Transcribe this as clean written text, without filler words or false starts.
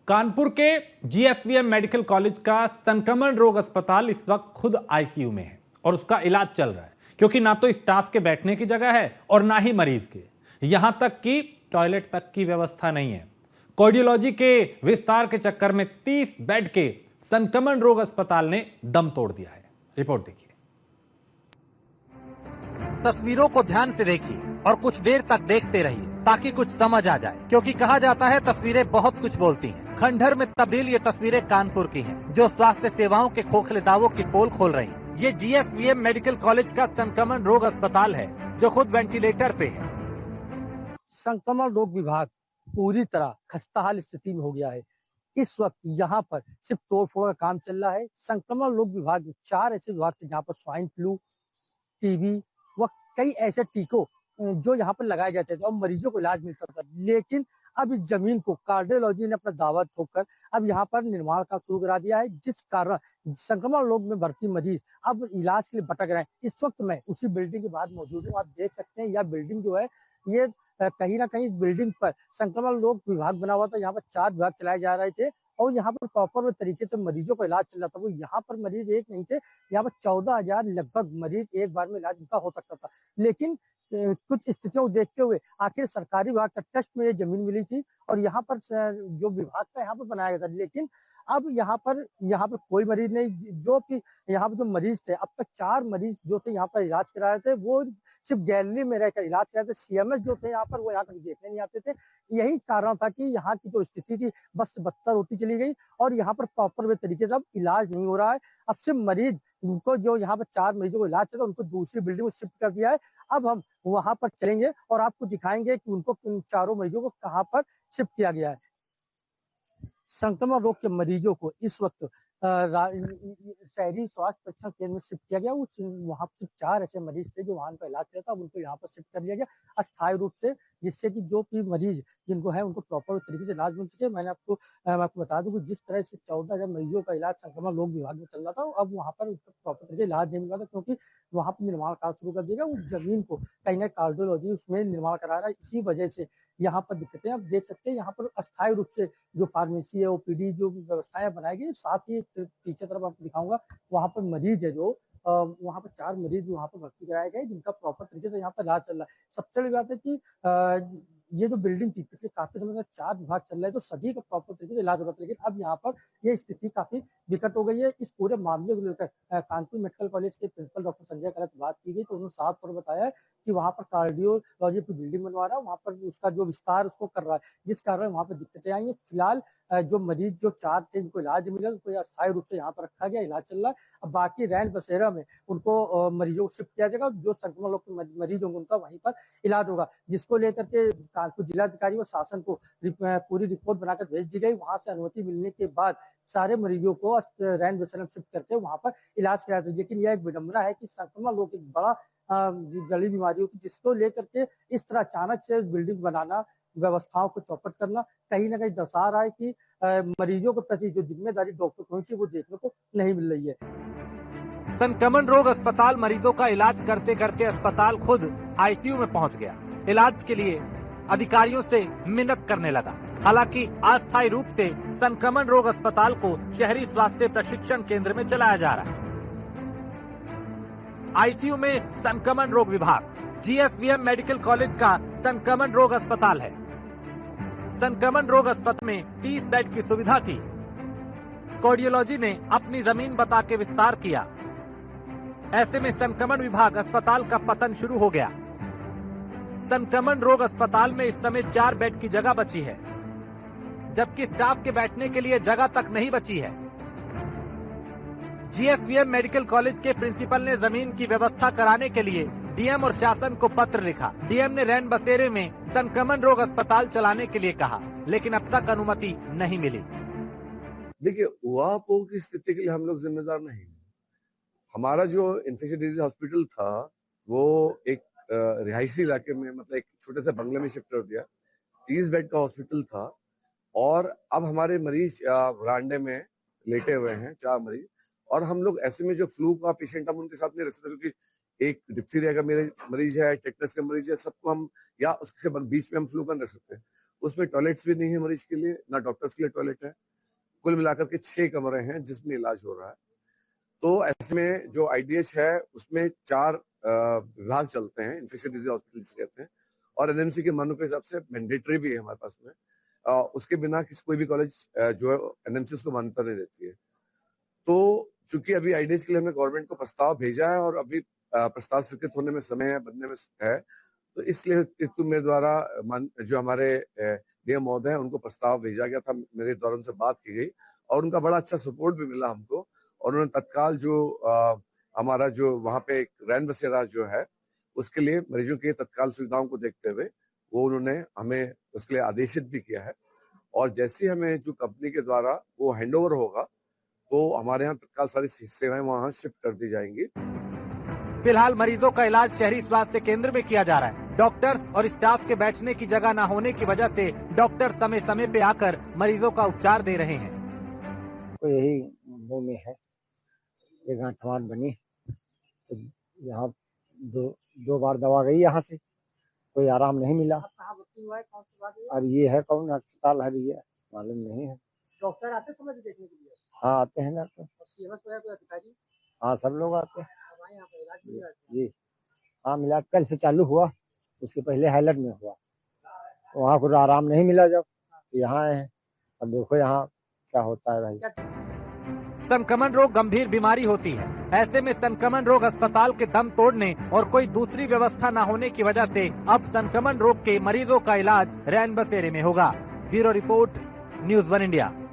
कानपुर के GSVM medical college का संक्रमण रोग अस्पताल इस वक्त खुद आईसीयू में है और उसका इलाज चल रहा है, क्योंकि ना तो स्टाफ के बैठने की जगह है और ना ही मरीज के, यहां तक कि टॉयलेट तक की व्यवस्था नहीं है। कार्डियोलॉजी के विस्तार के चक्कर में 30 बेड के संक्रमण रोग अस्पताल ने दम तोड़ दिया है। रिपोर्ट देखिए। तस्वीरों को ध्यान से देखिए और कुछ देर तक देखते रहिए ताकि कुछ समझ आ जाए, क्योंकि कहा जाता है तस्वीरें बहुत कुछ बोलती हैं। खंडहर में तब्दील ये तस्वीरें कानपुर की हैं, जो स्वास्थ्य सेवाओं के खोखले दावों की पोल खोल रही हैं। ये जीएसवीएम मेडिकल कॉलेज का संक्रमण रोग अस्पताल है, जो खुद वेंटिलेटर पे है। संक्रमण रोग विभाग पूरी तरह खस्ताहाल स्थिति में हो गया है। इस वक्त यहाँ पर सिर्फ तोड़फोड़ का काम चल रहा है। संक्रमण रोग विभाग में 4 ऐसे विभाग थे जहाँ पर स्वाइन फ्लू, टीबी व कई ऐसे टीकों जो यहाँ पर लगाए जाते थे और मरीजों को इलाज मिलता था। लेकिन अब इस जमीन को कार्डियोलॉजी ने अपना दावा ठोककर अब यहाँ पर निर्माण का शुरू करा दिया है, जिस कारण संक्रमण रोग में भर्ती मरीज अब इलाज के लिए भटक रहे हैं। इस वक्त मैं उसी बिल्डिंग के बाहर मौजूद हूँ। आप देख सकते हैं यह बिल्डिंग जो है ये कहीं ना कहीं इस बिल्डिंग पर संक्रमण रोग विभाग बना हुआ था। यहाँ पर 4 विभाग चलाए जा रहे थे और यहाँ पर प्रॉपर तरीके से मरीजों का इलाज चल रहा था। वो यहाँ पर मरीज एक नहीं थे, यहाँ पर 14,000 लगभग मरीज एक बार में इलाज उनका हो सकता था। लेकिन कुछ स्थितियों को देखते हुए आखिर सरकारी विभाग का ट्रस्ट में ये जमीन मिली थी और यहाँ पर जो विभाग का यहाँ पर बनाया गया था। लेकिन अब यहाँ पर कोई मरीज नहीं, जो कि यहाँ पर जो मरीज थे, अब तक 4 मरीज जो थे यहाँ पर इलाज करा रहे थे, वो सिर्फ गैलरी में रहकर इलाज करा रहे थे। सीएमएस जो थे यहाँ पर वो यहाँ कभी देखने नहीं आते थे। यही कारण था कि यहाँ की जो स्थिति थी बस से बदतर होती चली गई और यहाँ पर प्रॉपर तरीके से अब इलाज नहीं हो रहा है। अब सिर्फ मरीज उनको जो यहाँ पर 4 मरीजों को इलाज चलता उनको दूसरी बिल्डिंग में शिफ्ट कर दिया है। अब हम वहां पर चलेंगे और आपको दिखाएंगे कि उनको उन 4 मरीजों को कहां पर शिफ्ट किया गया है। संक्रमण रोग के मरीजों को इस वक्त शहरी स्वास्थ्य परीक्षण केंद्र में शिफ्ट किया गया। वहां पर 4 ऐसे मरीज थे जो वहां पर इलाज किया था, उनको यहाँ पर शिफ्ट कर दिया गया अस्थायी रूप से, जिससे कि जो भी मरीज जिनको है उनको प्रॉपर तरीके से इलाज मिल सके। मैं आपको बता दूं कि जिस तरह से 14,000 मरीजों का इलाज संक्रमण रोग विभाग में चल रहा था, अब वहाँ पर प्रॉपर तरीके इलाज नहीं मिल रहा था, क्योंकि वहाँ पर निर्माण कार्य शुरू कर दिया। उस जमीन को कहीं ना कार्डियोलॉजी उसमें निर्माण करा रहा है। इसी वजह से यहाँ पर दिक्कतें आप देख सकते हैं। यहाँ पर अस्थायी रूप से जो फार्मेसी है, ओपीडी जो व्यवस्थाएं बनाई गई, साथ ही पीछे तरफ आपको दिखाऊंगा वहाँ पर मरीज है जो वहाँ पर 4 मरीज वहाँ पर भर्ती कराए गए, जिनका प्रॉपर तरीके से यहाँ पर इलाज चल रहा है। सबसे बड़ी बात है कि ये जो बिल्डिंग थी पिछले काफी समय तक 4 विभाग चल रहे हैं, तो सभी का प्रॉपर तरीके से इलाज हो रहा था। लेकिन अब यहाँ पर ये स्थिति काफी विकट हो गई है। इस पूरे मामले को लेकर कानपुर मेडिकल कॉलेज के प्रिंसिपल डॉक्टर संजय कलत बात की गई, तो उन्होंने साफ तौर पर बताया है कि वहाँ पर कार्डियोलॉजी की बिल्डिंग बनवा रहा है, वहाँ पर उसका जो विस्तार उसको कर रहा है, जिस कारण वहाँ पर दिक्कतें आई हैं। फिलहाल जो मरीज जो 4 थे जिनको इलाज मिला, उनको अस्थायी रूप से यहाँ पर रखा गया, इलाज चल रहा है। अब बाकी रैन बसेरा में उनको मरीजों को शिफ्ट किया जाएगा। जो संक्रमण लोग के मरीज होंगे उनका वहीं पर इलाज होगा, जिसको लेकर के कानपुर जिलाधिकारी और शासन को पूरी रिपोर्ट बनाकर भेज दी गई। वहां से अनुमति मिलने के बाद सारे मरीजों को रैन बसेरा में शिफ्ट करके वहां पर इलाज कराया जाए। लेकिन यह एक विडंबना है कि संक्रमण रोग एक बड़ा गली बीमारी होती है, जिसको लेकर के इस तरह अचानक से बिल्डिंग बनाना, व्यवस्थाओं को चौपट करना कहीं ना कहीं दर्शा रहा है कि मरीजों के प्रति जो जिम्मेदारी डॉक्टर को होनी चाहिए वो देखने को नहीं मिल रही है। संक्रमण रोग अस्पताल मरीजों का इलाज करते करते अस्पताल खुद आईसीयू में पहुंच गया। इलाज के लिए अधिकारियों से मिन्नत करने लगा। हालांकि अस्थायी रूप से संक्रमण रोग अस्पताल को शहरी स्वास्थ्य प्रशिक्षण केंद्र में चलाया जा रहा है। आईसीयू में संक्रमण रोग विभाग जीएसवीएम मेडिकल कॉलेज का संक्रमण रोग अस्पताल है। संक्रमण रोग अस्पताल में 30 बेड की सुविधा थी। कार्डियोलॉजी ने अपनी जमीन बता के विस्तार किया। ऐसे में संक्रमण विभाग अस्पताल का पतन शुरू हो गया। संक्रमण रोग अस्पताल में इस समय 4 बेड की जगह बची है, जबकि स्टाफ के बैठने के लिए जगह तक नहीं बची है। जीएसवीएम मेडिकल कॉलेज के प्रिंसिपल ने जमीन की व्यवस्था कराने के लिए डीएम और शासन को पत्र लिखा। डीएम ने रैन बसेरे में संक्रमण रोग अस्पताल चलाने के लिए कहा, लेकिन अब तक अनुमति नहीं मिली। देखिए, उहापोह की स्थिति के लिए हम लोग जिम्मेदार नहीं। हमारा जो इन्फेक्शन डिजीज हॉस्पिटल था वो एक रिहायशी इलाके में, मतलब एक छोटे से बंगले में शिफ्ट कर दिया। 30 बेड का हॉस्पिटल था और अब हमारे मरीज बरामदे में लेटे हुए हैं, 4 मरीज। और हम लोग ऐसे में जो फ्लू का पेशेंट हम उनके साथ नहीं रह सकते, क्योंकि एक डिप्थीरिया का मेरे मरीज है, टेटनस का मरीज है, सबको हम या उसके बीच में हम फ्लू का नहीं रख सकते। उसमें टॉयलेट्स भी नहीं है मरीज के लिए, ना डॉक्टर्स के लिए टॉयलेट है। कुल मिलाकर के 6 कमरे हैं जिसमें इलाज हो रहा है। तो ऐसे में जो आईडीएच है उसमें 4 विभाग चलते हैं, इन्फेक्शियस डिजीज हॉस्पिटल जिसे कहते हैं, और एनएमसी के मानों के हिसाब से मैंडेटरी भी है हमारे पास में। उसके बिना कोई भी कॉलेज जो है एनएमसी उसको मान्यता नहीं देती है। तो चूंकि अभी आईडीएच के लिए हमने गवर्नमेंट को प्रस्ताव भेजा है और अभी प्रस्ताव स्वीकृत होने में समय है, बनने में है, तो इसलिए मेरे द्वारा जो हमारे डीएम महोदय हैं उनको प्रस्ताव भेजा गया था, मेरे द्वारा उनसे बात की गई और उनका बड़ा अच्छा सपोर्ट भी मिला हमको। और उन्होंने तत्काल जो हमारा जो वहाँ पे एक रैन बसेरा जो है उसके लिए मरीजों की तत्काल सुविधाओं को देखते हुए वो उन्होंने हमें उसके लिए आदेशित भी किया है। और जैसे हमें जो कंपनी के द्वारा वो हैंडओवर होगा तो हमारे यहाँ तत्काल सारी सेवाएं वहाँ शिफ्ट कर दी जाएंगी। फिलहाल मरीजों का इलाज शहरी स्वास्थ्य केंद्र में किया जा रहा है। डॉक्टर्स और स्टाफ के बैठने की जगह न होने की वजह से डॉक्टर समय समय पे आकर मरीजों का उपचार दे रहे हैं। तो यही मुंह में है, ये गांठवान बनी तो यहाँ दो बार दवा गई, यहाँ से कोई आराम नहीं मिला। अब ये है कौन अस्पताल है भैया, मालूम नहीं है। डॉक्टर आते समझ देखने के लिए? हाँ आते हैं डॉक्टर, सीएमएस कोई अधिकारी? हाँ सब लोग आते हैं यहाँ पर इलाज मिल रहा है? जी। हाँ मिला, कल से चालू हुआ, उसके पहले हाईलाइट में हुआ, वहाँ कुछ आराम नहीं मिला। जब यहाँ आए हैं अब देखो यहाँ क्या होता है भाई। संक्रमण रोग गंभीर बीमारी होती है। ऐसे में संक्रमण रोग अस्पताल के दम तोड़ने और कोई दूसरी व्यवस्था न होने की वजह से अब संक्रमण रोग के मरीजों का इलाज रैन बसेरे में होगा। Bureau report, news 1 India.